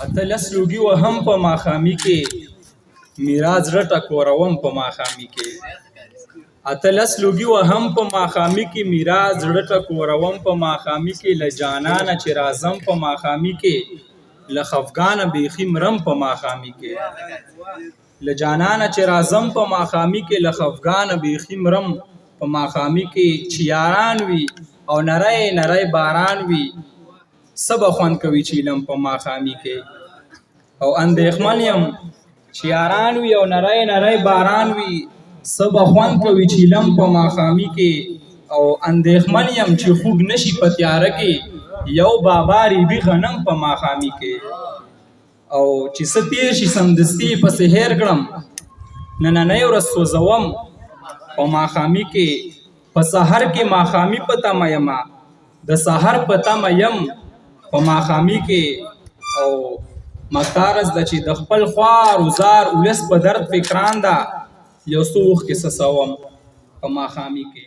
اتلس لوګي وهم په ماښامي کې میرا زړه ټکوروم په ماښامي کې اتلس لوګي وهم په ماښامي کې میرا زړه ټکوروم په ماښامي کې له جانانه چې راځم په ماښامي کې له خفګانه بیخي مرم په ماښامي کې له جانانه چې راځم په ماښامي کې له خفګانه بیخي مرم په ماښامي کې چې یاران وي او نری نری باران وي څه به خوند کوي چې لم په ماښامي کې او اندېښمن یم چې یاران وي او نری نری باران وي څه به خوند کوي چې لم په ماښامي کې او اندېښمن یم چې خوږ نشي په تیاره کې یو بابا ریبي غنم په ماښامي کې او چې څه تېر شي سمدستي یې پسې هېر کړم نننۍ ورځ سوځوم په ماښامي کې په سحر کې ماښامي په تمه یمه د سحر په تمه یم په ماښامي کې او مختارز ده چې د خپل خوار وزار ولس په درد فکران ده یو څه وخت کې څه سوم په ماښامي کې